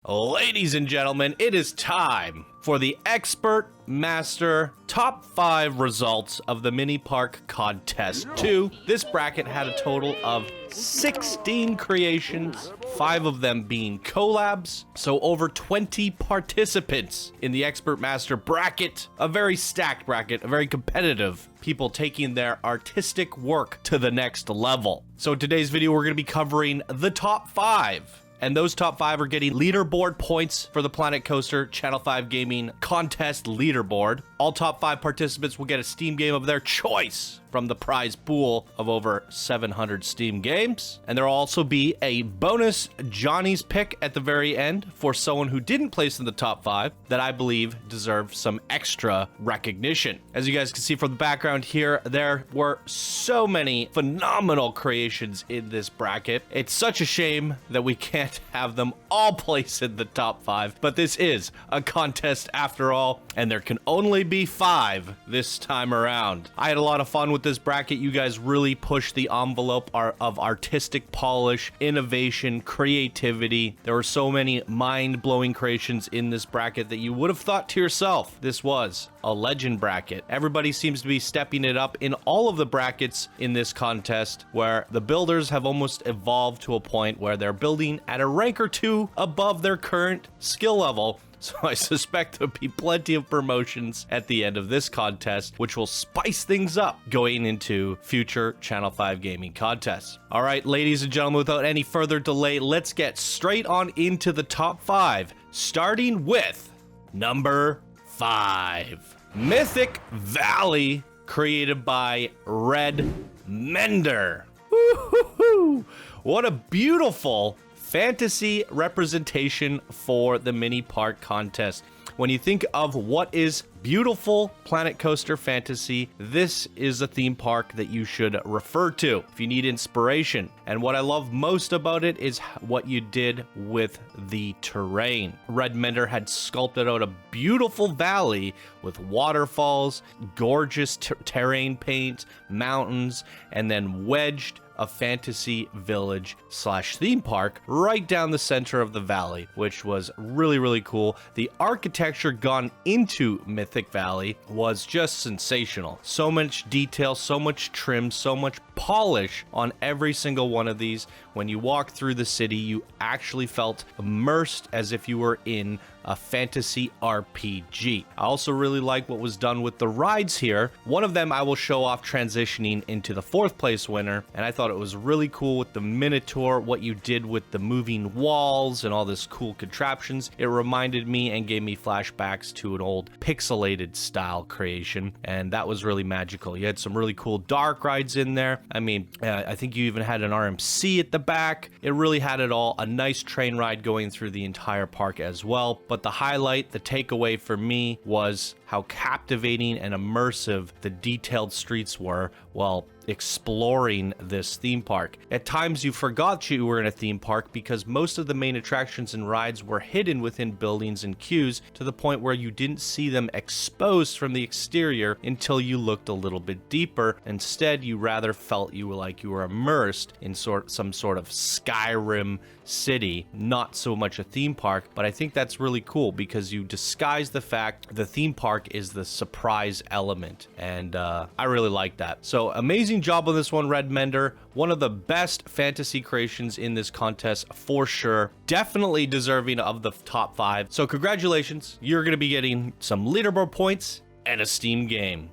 Ladies and gentlemen, it is time for the Expert Master Top 5 results of the Themepark Contest 2. This bracket had a total of 16 creations, 5 of them being collabs, so over 20 participants in the Expert Master bracket. A very stacked bracket, a very competitive, people taking their artistic work to the next level. So in today's video, we're going to be covering the top 5. And those top 5 are getting leaderboard points for the Planet Coaster Channel 5 Gaming Contest leaderboard. All top 5 participants will get a Steam game of their choice from the prize pool of over 700 Steam games. And there will also be a bonus Jonny's pick at the very end for someone who didn't place in the top 5 that I believe deserves some extra recognition. As you guys can see from the background here, there were so many phenomenal creations in this bracket. It's such a shame that we can't have them all placed in the top 5, but this is a contest after all, and there can only be 5 this time around. I had a lot of fun with this bracket. You guys really pushed the envelope of artistic polish, innovation, creativity. There were so many mind-blowing creations in this bracket that you would have thought to yourself, this was a legend bracket. Everybody seems to be stepping it up in all of the brackets in this contest, where the builders have almost evolved to a point where they're building at a rank or 2 above their current skill level. So I suspect there'll be plenty of promotions at the end of this contest, which will spice things up going into future Channel 5 gaming contests. All right, ladies and gentlemen, without any further delay, let's get straight on into the top 5, starting with number 5. Mythic Valley, created by Red Mender. Woo-hoo-hoo! What a beautiful fantasy representation for the Themepark contest. When you think of what is beautiful Planet Coaster fantasy, this is a theme park that you should refer to if you need inspiration. And what I love most about it is what you did with the terrain. Red Mender had sculpted out a beautiful valley with waterfalls, gorgeous terrain paint, mountains, and then wedged a fantasy village / theme park right down the center of the valley, which was really, really cool. The architecture gone into Mythic Valley was just sensational. So much detail, so much trim, so much polish on every single one of these. When you walked through the city, you actually felt immersed as if you were in a fantasy RPG. I also really like what was done with the rides here. One of them I will show off transitioning into the 4th place winner, and I thought it was really cool with the Minotaur, what you did with the moving walls and all this cool contraptions. It reminded me and gave me flashbacks to an old pixelated style creation, and that was really magical. You had some really cool dark rides in there. I mean, I think you even had an RMC at the back. It really had it all. A nice train ride going through the entire park as well. But the highlight, the takeaway for me, was how captivating and immersive the detailed streets were while exploring this theme park. At times you forgot you were in a theme park because most of the main attractions and rides were hidden within buildings and queues, to the point where you didn't see them exposed from the exterior until you looked a little bit deeper. Instead, you rather felt you were immersed in some sort of Skyrim city, not so much a theme park. But I think that's really cool because you disguise the fact the theme park is the surprise element, and I really like that. So amazing job on this one, Red Mender. One of the best fantasy creations in this contest for sure. Definitely deserving of the top 5. So congratulations, you're going to be getting some leaderboard points and a Steam game.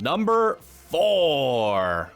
Number 4.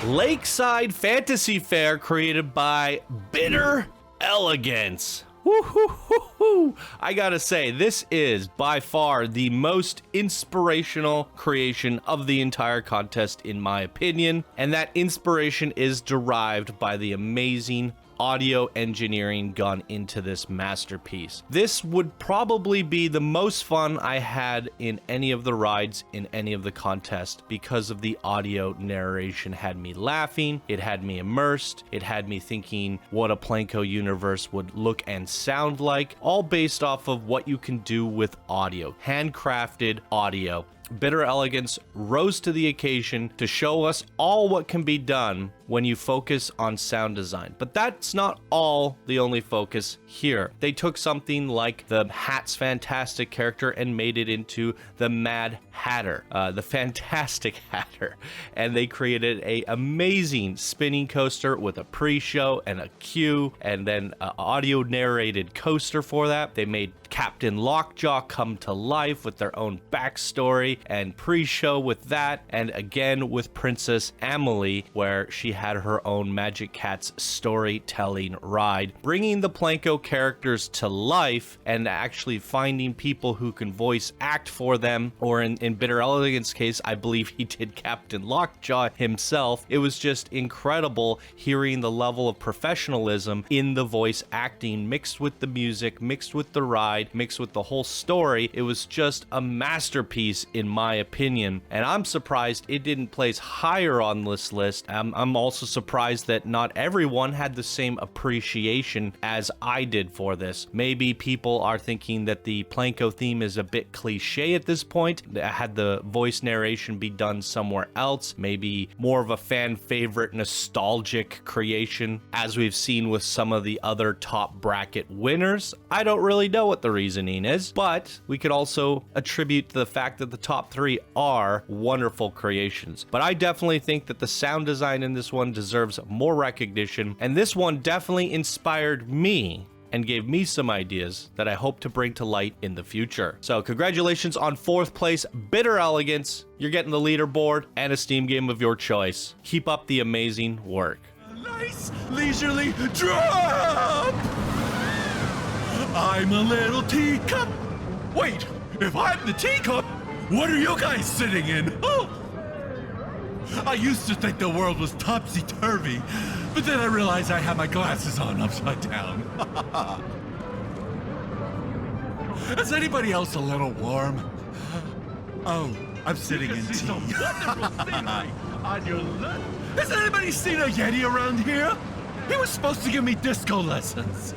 Lakeside Fantasy Fair created by Bitter Elegance. Woo-hoo-hoo-hoo. I gotta say, this is by far the most inspirational creation of the entire contest, in my opinion, and that inspiration is derived by the amazing audio engineering gone into this masterpiece. This would probably be the most fun I had in any of the rides in any of the contests because of the audio narration. Had me laughing, it had me immersed, it had me thinking what a Planko universe would look and sound like, all based off of what you can do with audio, handcrafted audio. Bitter Elegance rose to the occasion to show us all what can be done when you focus on sound design. But that's not all the only focus here. They took something like the Hat's Fantastic character and made it into the Mad Hatter, the Fantastic Hatter. And they created a amazing spinning coaster with a pre-show and a queue, and then an audio narrated coaster for that. They made Captain Lockjaw come to life with their own backstory and pre-show with that, and again with Princess Amelie, where she had her own Magic Cats storytelling ride, bringing the Planko characters to life and actually finding people who can voice act for them, or in Bitter Elegance case, I believe he did Captain Lockjaw himself. It was just incredible hearing the level of professionalism in the voice acting, mixed with the music, mixed with the ride, mixed with the whole story. It was just a masterpiece in my opinion, and I'm surprised it didn't place higher on this list. I'm also surprised that not everyone had the same appreciation as I did for this. Maybe people are thinking that the Planko theme is a bit cliche at this point. Had the voice narration be done somewhere else, maybe more of a fan favorite nostalgic creation, as we've seen with some of the other top bracket winners. I don't really know what the reasoning is, but we could also attribute to the fact that the top 3 are wonderful creations. But I definitely think that the sound design in this one deserves more recognition, and this one definitely inspired me and gave me some ideas that I hope to bring to light in the future. So congratulations on 4th place, Bitter Elegance. You're getting the leaderboard and a Steam game of your choice. Keep up the amazing work. Nice leisurely drop! I'm a little teacup. Wait, if I'm the teacup, what are you guys sitting in? Oh! I used to think the world was topsy-turvy, but then I realized I had my glasses on upside down. Is anybody else a little warm? Oh, I'm sitting in tea. On your left. Has anybody seen a Yeti around here? He was supposed to give me disco lessons.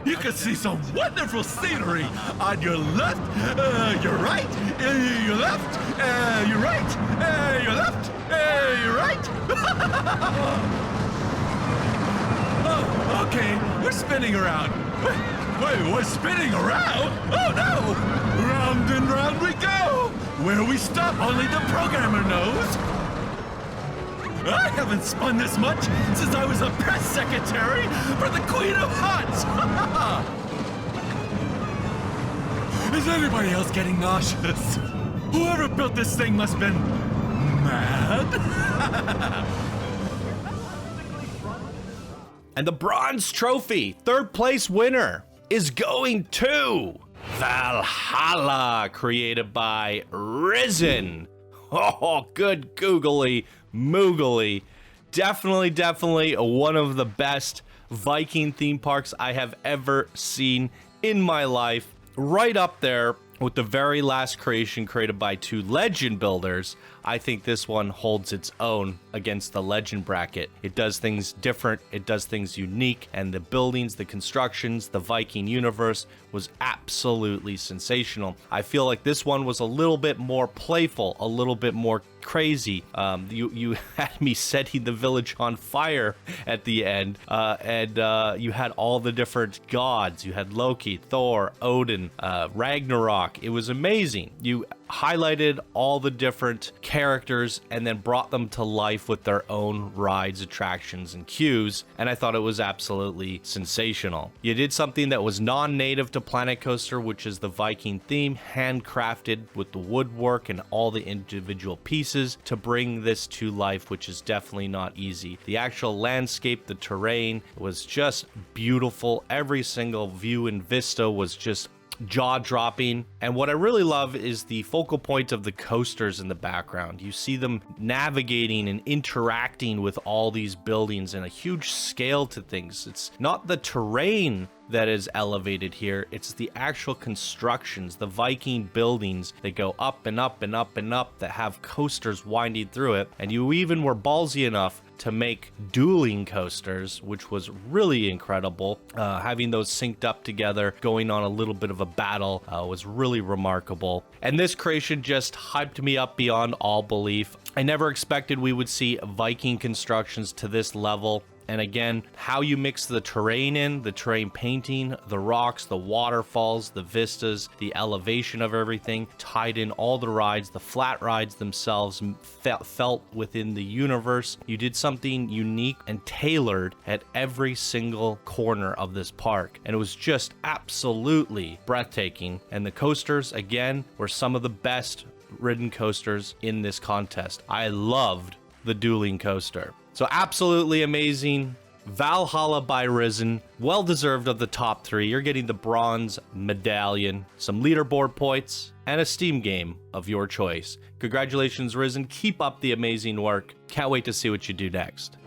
You can see some wonderful scenery on your left, your right, your left, your right, your left, your right. Oh, okay, we're spinning around. Wait, we're spinning around? Oh no! Round and round we go! Where we stop, only the programmer knows. I haven't spun this much since I was a press secretary for the Queen of Hearts! Is anybody else getting nauseous? Whoever built this thing must have been mad. And the bronze trophy, 3rd place winner, is going to Valhalla, created by Risen. Oh, good googly moogly. Definitely one of the best Viking theme parks I have ever seen in my life. Right up there with the very last creation created by 2 legend builders. I think this one holds its own against the legend bracket. It does things different, it does things unique, and the buildings, the constructions, the Viking universe was absolutely sensational. I feel like this one was a little bit more playful, a little bit more crazy. You had me setting the village on fire at the end, and you had all the different gods. You had Loki, Thor, Odin, Ragnarok. It was amazing. You highlighted all the different characters and then brought them to life with their own rides, attractions, and queues, and I thought it was absolutely sensational. You did something that was non-native to Planet Coaster, which is the Viking theme, handcrafted with the woodwork and all the individual pieces to bring this to life, which is definitely not easy. The actual landscape, the terrain was just beautiful. Every single view and vista was just jaw-dropping, and what I really love is the focal point of the coasters in the background. You see them navigating and interacting with all these buildings and a huge scale to things. It's not the terrain that is elevated here, it's the actual constructions, the Viking buildings that go up and up and up and up that have coasters winding through it. And you even were ballsy enough to make dueling coasters, which was really incredible. Having those synced up together, going on a little bit of a battle, was really remarkable. And this creation just hyped me up beyond all belief. I never expected we would see Viking constructions to this level. And again, how you mix the terrain in, the terrain painting, the rocks, the waterfalls, the vistas, the elevation of everything, tied in all the rides, the flat rides themselves felt within the universe. You did something unique and tailored at every single corner of this park. And it was just absolutely breathtaking. And the coasters, again, were some of the best ridden coasters in this contest. I loved the dueling coaster. So absolutely amazing. Valhalla by Risen, well deserved of the top 3. You're getting the bronze medallion, some leaderboard points, and a Steam game of your choice. Congratulations, Risen. Keep up the amazing work. Can't wait to see what you do next.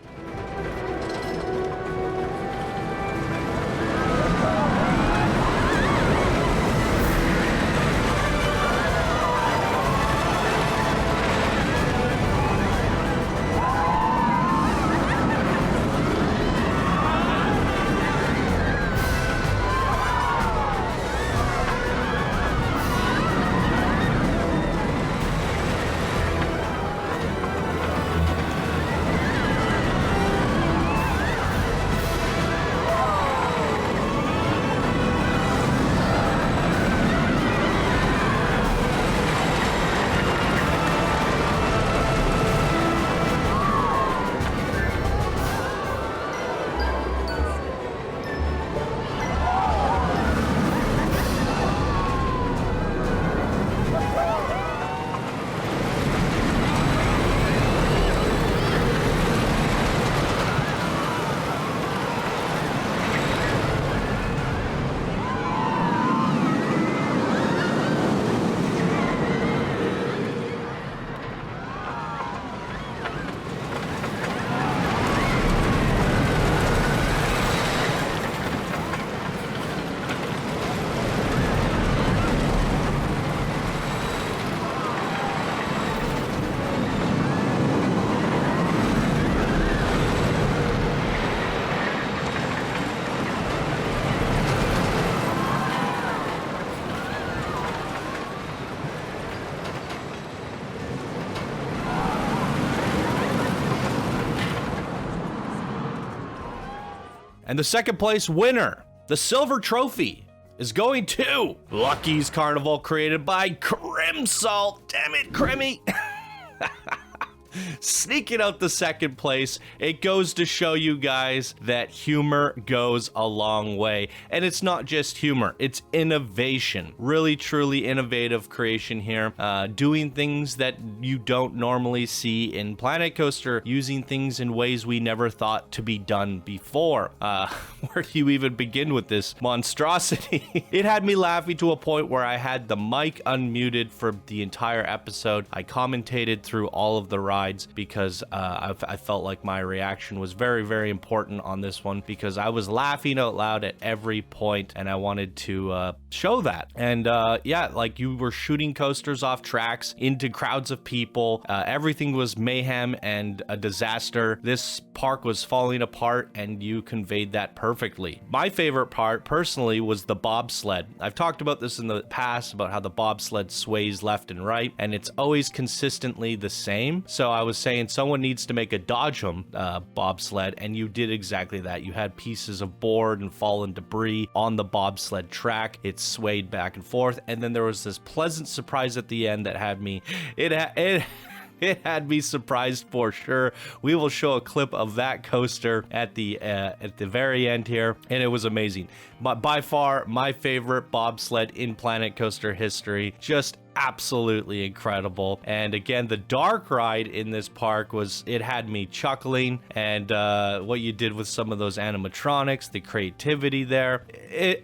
And the second place winner, the silver trophy, is going to Lucky's Carnival, created by Crimsalt. Damn it, Crimmy. Sneaking out the second place. It goes to show you guys that humor goes a long way. And it's not just humor, it's innovation. Really, truly innovative creation here. Doing things that you don't normally see in Planet Coaster, using things in ways we never thought to be done before. Where do you even begin with this monstrosity? It had me laughing to a point where I had the mic unmuted for the entire episode. I commentated through all of the rides because I felt like my reaction was very, very important on this one, because I was laughing out loud at every point and I wanted to show that. And yeah, like, you were shooting coasters off tracks into crowds of people. Everything was mayhem and a disaster. This park was falling apart and you conveyed that perfectly. My favorite part personally was the bobsled. I've talked about this in the past about how the bobsled sways left and right and it's always consistently the same. So know, I was saying someone needs to make a dodge 'em bobsled, and you did exactly that. You had pieces of board and fallen debris on the bobsled track. It swayed back and forth, and then there was this pleasant surprise at the end that had me. It had me surprised for sure. We will show a clip of that coaster at the very end here, and it was amazing. By far, my favorite bobsled in Planet Coaster history. Just absolutely incredible. And again, the dark ride in this park it had me chuckling, and what you did with some of those animatronics, the creativity there.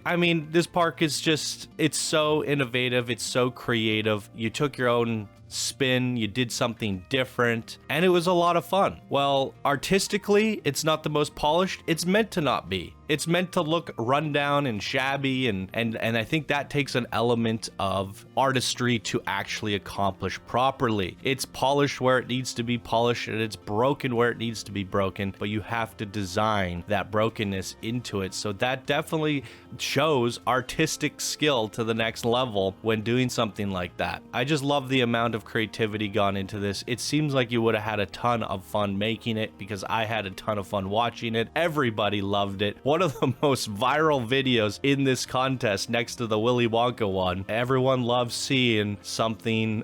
I mean, this park is just, it's so innovative, it's so creative. You took your own spin, you did something different, and it was a lot of fun. Well, artistically, it's not the most polished. It's meant to not be. It's meant to look rundown and shabby, and I think that takes an element of artistry to actually accomplish properly. It's polished where it needs to be polished, and it's broken where it needs to be broken, but you have to design that brokenness into it. So that definitely shows artistic skill to the next level when doing something like that. I just love the amount of creativity gone into this. It seems like you would have had a ton of fun making it, because I had a ton of fun watching it. Everybody loved it. One of the most viral videos in this contest, next to the Willy Wonka one. Everyone loves seeing something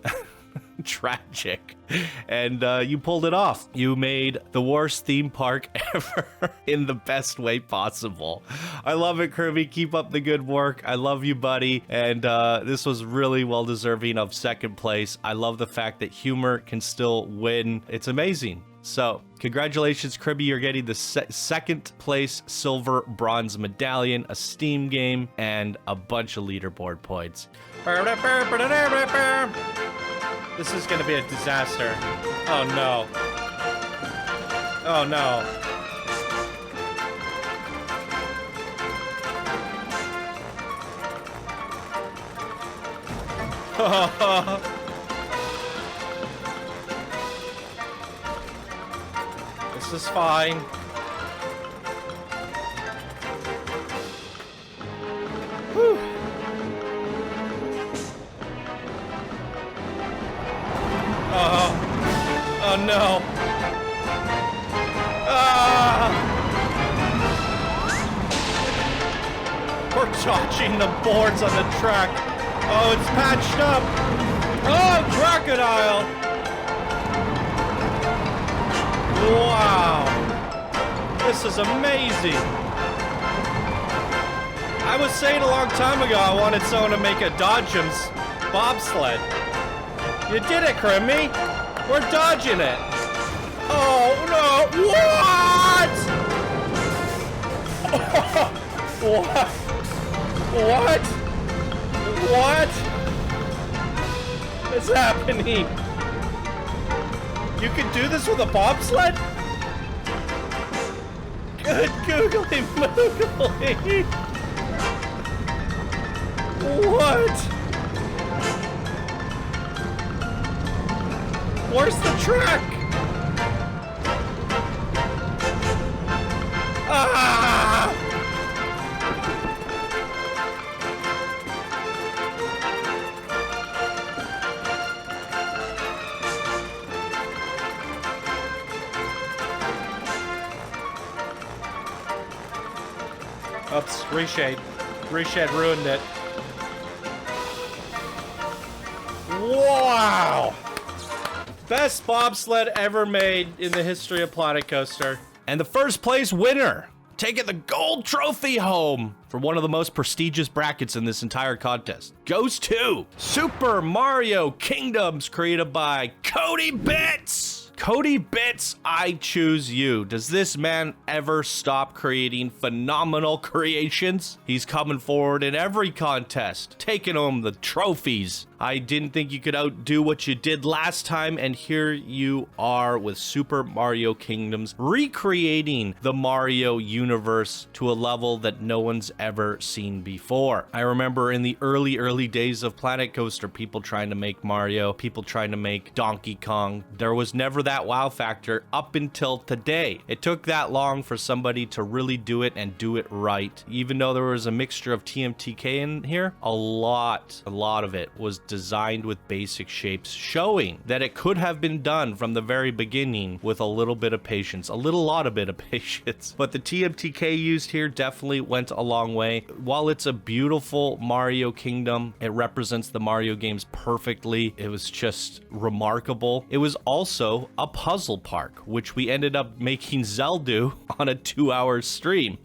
tragic, and you pulled it off. You made the worst theme park ever in the best way possible. I love it, Kirby. Keep up the good work. I love you, buddy. And this was really well deserving of second place. I love the fact that humor can still win. It's amazing. So, congratulations, Kirby. You're getting the second place silver bronze medallion, a Steam game, and a bunch of leaderboard points. This is going to be a disaster. Oh, no. Oh, no. This is fine. Whew. Oh no. We're dodging the boards on the track. Oh, it's patched up. Oh, crocodile. Wow. This is amazing. I was saying a long time ago I wanted someone to make a Dodgems bobsled. You did it, Crimmy. We're dodging it. Oh, no. What? What? What? What is happening? You can do this with a bobsled? Good googly moogly. What? Where's the track? Ah! Oops, reshade. Reshade ruined it. Wow! Best bobsled ever made in the history of Planet Coaster. And the first place winner, taking the gold trophy home for one of the most prestigious brackets in this entire contest, goes to Super Mario Kingdoms, created by Cody Bits. Cody Bits, I choose you. Does this man ever stop creating phenomenal creations? He's coming forward in every contest, taking home the trophies. I didn't think you could outdo what you did last time, and here you are with Super Mario Kingdoms, recreating the Mario universe to a level that no one's ever seen before. I remember in the early days of Planet Coaster, people trying to make Mario, people trying to make Donkey Kong. There was never that wow factor up until today. It took that long for somebody to really do it and do it right. Even though there was a mixture of TMTK in here, a lot of it was designed with basic shapes, showing that it could have been done from the very beginning with a little bit of patience, a lot of bit of patience. But the TMTK used here definitely went a long way. While it's a beautiful Mario Kingdom, it represents the Mario games perfectly. It was just remarkable. It was also a puzzle park, which we ended up making Zell do on a 2-hour stream.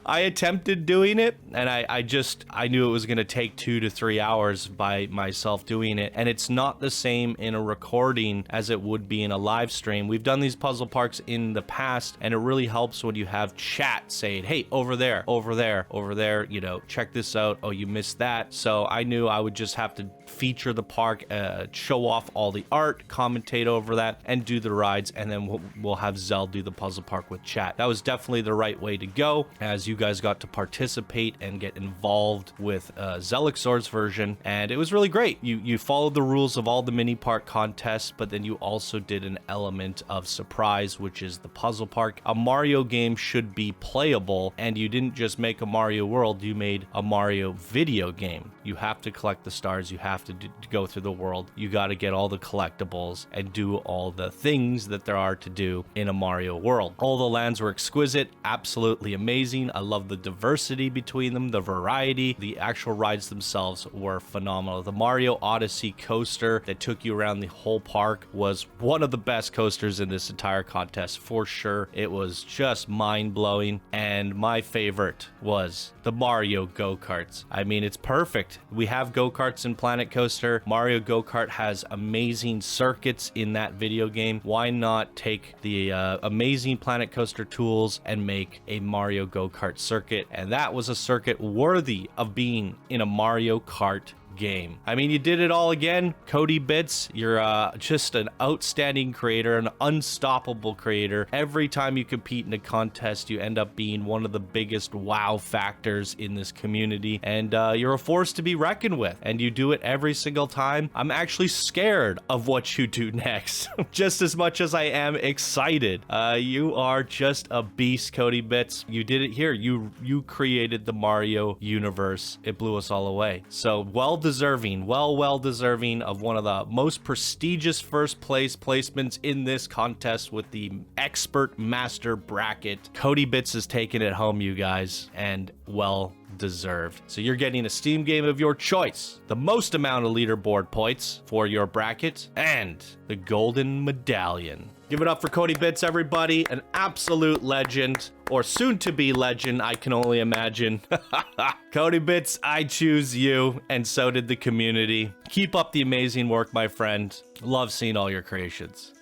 I attempted doing it, and I knew it was going to take 2 to 3 hours by myself doing it, and it's not the same in a recording as it would be in a live stream. We've done these puzzle parks in the past, and it really helps when you have chat saying, hey, over there, over there, over there, you know, check this out. Oh, you missed that. So I knew I would just have to feature the park, show off all the art, commentate over that, and do the rides, and then we'll have Zell do the puzzle park with chat. That was definitely the right way to go, as you guys got to participate and get involved with Zelixor's version, and it was really great. You followed the rules of all the mini park contests, but then you also did an element of surprise, which is the puzzle park. A Mario game should be playable, and you didn't just make a Mario world, you made a Mario video game. You have to collect the stars, you have to go through the world, you got to get all the collectibles and do all the things that there are to do in a Mario world. All the lands were exquisite, absolutely amazing. I love the diversity between them, the variety. The actual rides themselves were phenomenal. The Mario Odyssey coaster that took you around the whole park was one of the best coasters in this entire contest for sure. It was just mind-blowing, and my favorite was the Mario go-karts. I mean, it's perfect. We have go-karts in Planet Coaster. Mario Go-Kart has amazing circuits in that video game. Why not take the amazing Planet Coaster tools and make a Mario Go-Kart circuit? And that was a circuit worthy of being in a Mario Kart game. I mean, you did it all again, Cody Bits. You're just an outstanding creator, an unstoppable creator. Every time you compete in a contest, you end up being one of the biggest wow factors in this community, and you're a force to be reckoned with, and you do it every single time. I'm actually scared of what you do next, just as much as I am excited. You are just a beast, Cody Bits. You did it here. You created the Mario universe. It blew us all away. So well deserving of one of the most prestigious first place placements in this contest with the expert master bracket. Cody Bits has taken it home, you guys, and well deserved. So you're getting a Steam game of your choice, the most amount of leaderboard points for your bracket, and the golden medallion. Give it up for Cody Bits, everybody. An absolute legend, or soon-to-be legend, I can only imagine. Cody Bits, I choose you, and so did the community. Keep up the amazing work, my friend. Love seeing all your creations.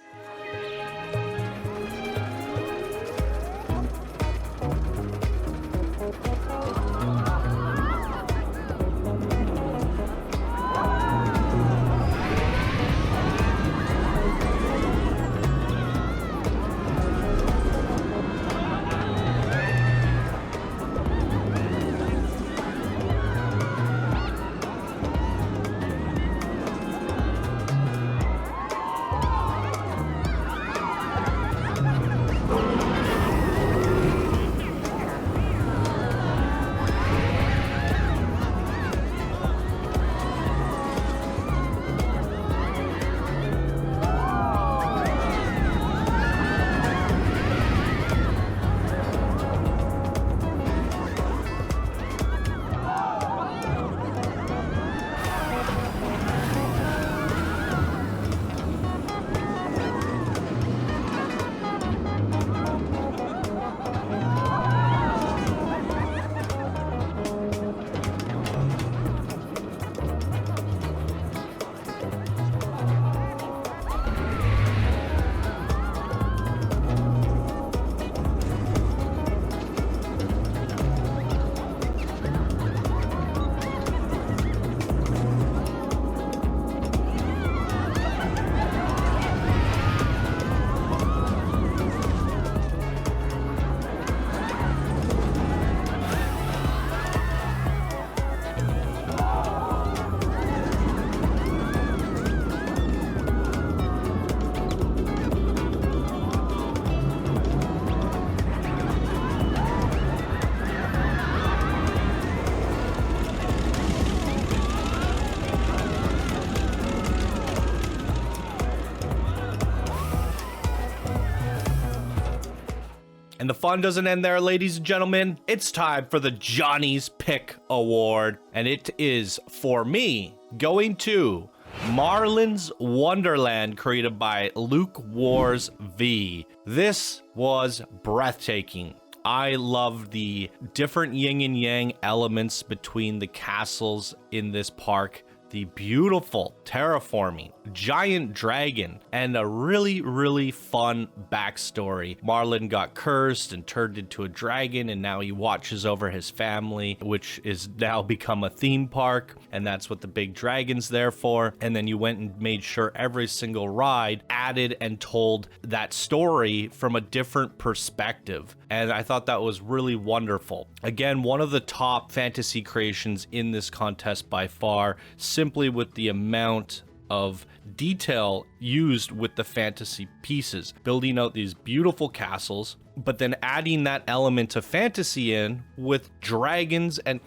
And the fun doesn't end there, ladies and gentlemen. It's time for the Johnny's Pick Award. And it is, for me, going to Marlin's Wonderland, created by Luke Wars V. This was breathtaking. I love the different yin and yang elements between the castles in this park. The beautiful terraforming, giant dragon, and a really, really fun backstory. Marlin got cursed and turned into a dragon, and now he watches over his family, which is now become a theme park, and that's what the big dragon's there for. And then you went and made sure every single ride added and told that story from a different perspective. And I thought that was really wonderful. Again, one of the top fantasy creations in this contest by far, simply with the amount of detail used with the fantasy pieces, building out these beautiful castles, but then adding that element of fantasy in with dragons and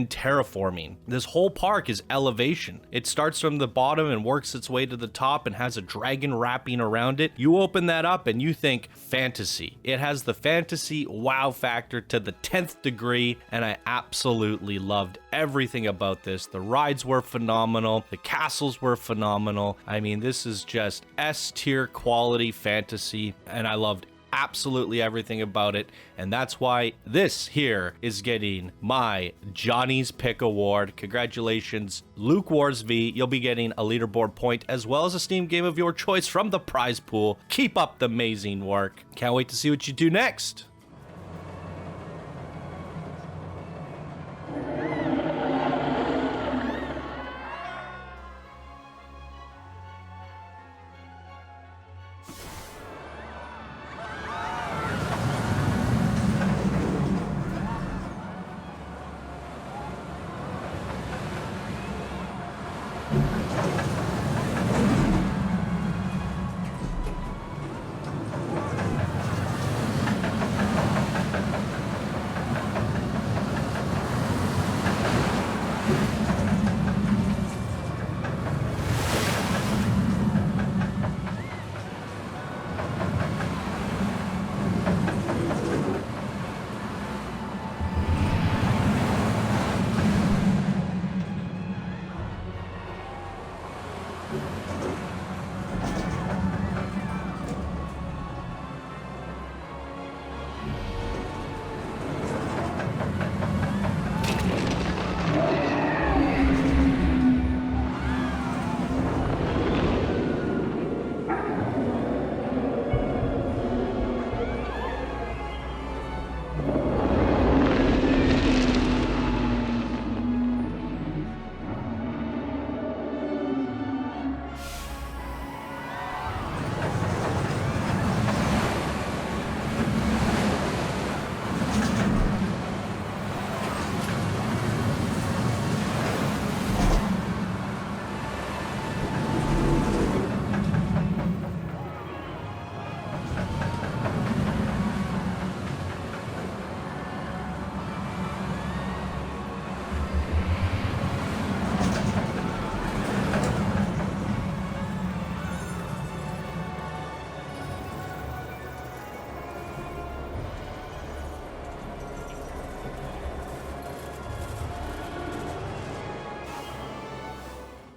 terraforming. This whole park is elevation. It starts from the bottom and works its way to the top and has a dragon wrapping around it. You open that up and you think fantasy. It has the fantasy wow factor to the 10th degree, and I absolutely loved everything about this. The rides were phenomenal. The castles were phenomenal. I mean, this is just S-tier quality fantasy, and I loved absolutely everything about it. And that's why this here is getting my Johnny's Pick Award. Congratulations, Luke Wars V. You'll be getting a leaderboard point as well as a Steam game of your choice from the prize pool. Keep up the amazing work. Can't wait to see what you do next.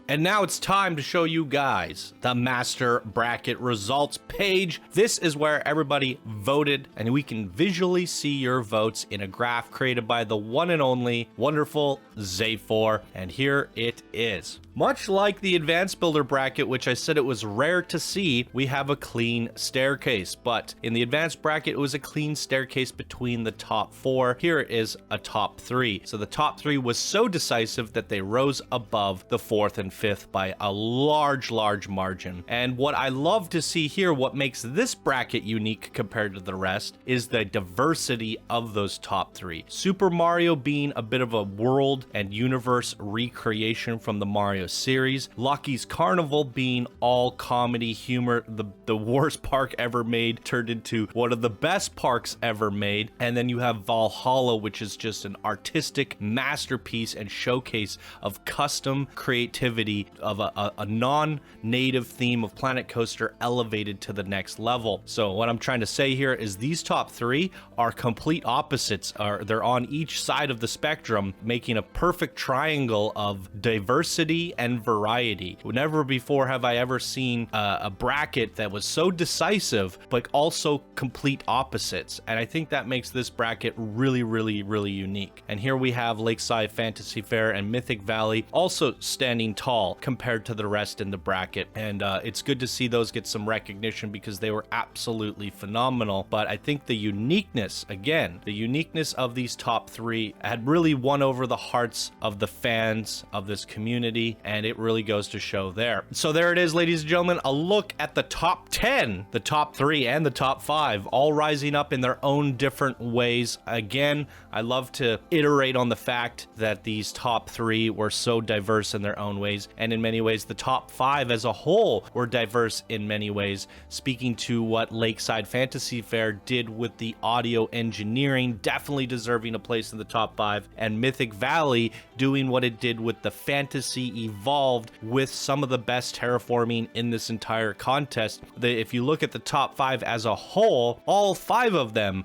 And now it's time to show you guys the master bracket results page. This is where everybody voted, and we can visually see your votes in a graph created by the one and only wonderful Zayfor. And here it is. Much like the advanced builder bracket, which I said it was rare to see, we have a clean staircase. But in the advanced bracket, it was a clean staircase between the top four. Here it is a top three. So the top three was so decisive that they rose above the fourth and fifth by a large margin. And what I love to see here, what makes this bracket unique compared to the rest, is the diversity of those top three. Super Mario being a bit of a world and universe recreation from the Mario Mario series. Lucky's Carnival being all comedy humor, the worst park ever made turned into one of the best parks ever made. And then you have Valhalla, which is just an artistic masterpiece and showcase of custom creativity of a non-native theme of Planet Coaster elevated to the next level. So what I'm trying to say here is these top three are complete opposites. They're on each side of the spectrum, making a perfect triangle of diversity and variety. Never before have I ever seen a bracket that was so decisive, but also complete opposites. And I think that makes this bracket really, really, really unique. And here we have Lakeside Fantasy Fair and Mythic Valley also standing tall compared to the rest in the bracket. And it's good to see those get some recognition because they were absolutely phenomenal. But I think the uniqueness, again, the uniqueness of these top three had really won over the hearts of the fans of this community, and it really goes to show there. So there it is, ladies and gentlemen, a look at the top 10, the top 3, and the top 5, all rising up in their own different ways. Again, I love to iterate on the fact that these top 3 were so diverse in their own ways, and in many ways the top 5 as a whole were diverse in many ways, speaking to what Lakeside Fantasy Fair did with the audio engineering, definitely deserving a place in the top 5, and Mythic Valley doing what it did with the fantasy evolved with some of the best terraforming in this entire contest. If you look at the top 5 as a whole, all 5 of them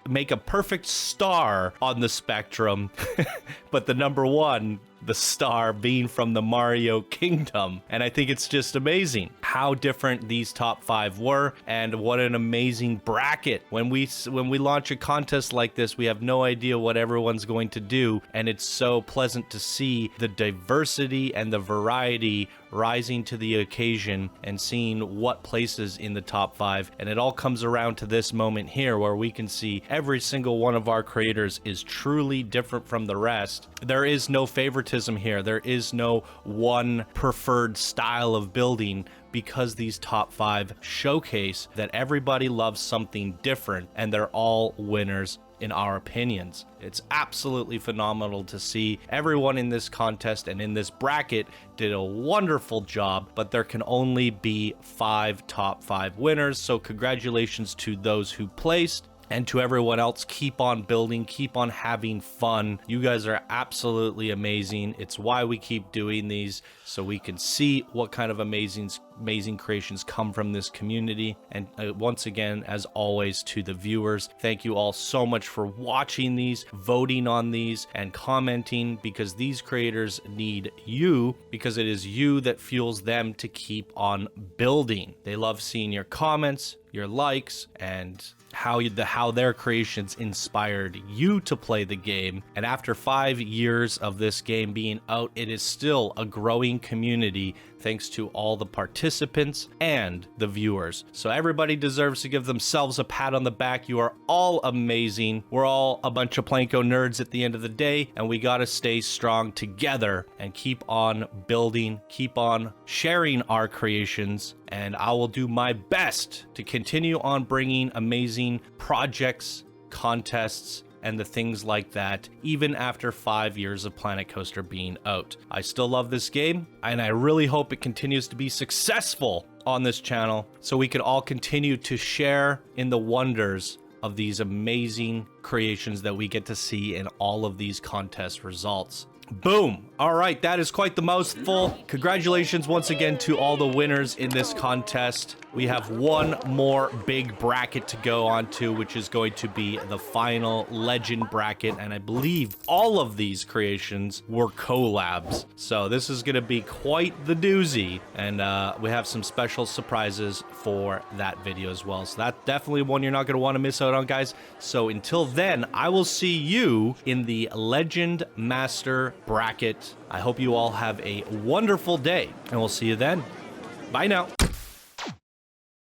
make a perfect star on the spectrum, but the number 1, the star being from the Mario Kingdom. And I think it's just amazing how different these top 5 were, and what an amazing bracket. When we launch a contest like this, we have no idea what everyone's going to do, and it's so pleasant to see the diversity and the variety rising to the occasion and seeing what places in the top 5. And it all comes around to this moment here where we can see every single one of our creators is truly different from the rest. There is no favoritism here. There is no one preferred style of building, because these top 5 showcase that everybody loves something different and they're all winners in our opinions. It's absolutely phenomenal to see. Everyone in this contest and in this bracket did a wonderful job, but there can only be 5 top 5 winners. So congratulations to those who placed. And to everyone else, keep on building, keep on having fun. You guys are absolutely amazing. It's why we keep doing these, so we can see what kind of amazing creations come from this community. And once again, as always, to the viewers, thank you all so much for watching these, voting on these, and commenting, because these creators need you, because it is you that fuels them to keep on building. They love seeing your comments, your likes, and how their creations inspired you to play the game. And after 5 years of this game being out, it is still a growing community thanks to all the participants and the viewers. So everybody deserves to give themselves a pat on the back. You are all amazing. We're all a bunch of Planko nerds at the end of the day, and we gotta stay strong together and keep on building, keep on sharing our creations, and I will do my best to continue on bringing amazing projects, contests, and the things like that, even after 5 years of Planet Coaster being out. I still love this game, and I really hope it continues to be successful on this channel, so we can all continue to share in the wonders of these amazing creations that we get to see in all of these contest results. Boom. All right, that is quite the mouthful. Congratulations once again to all the winners in this contest. We have one more big bracket to go on to, which is going to be the final legend bracket, and I believe all of these creations were collabs. So this is going to be quite the doozy, and we have some special surprises for that video as well. So that's definitely one you're not going to want to miss out on, guys. So until then, I will see you in the Legend Master bracket. I hope you all have a wonderful day, and we'll see you then. Bye now.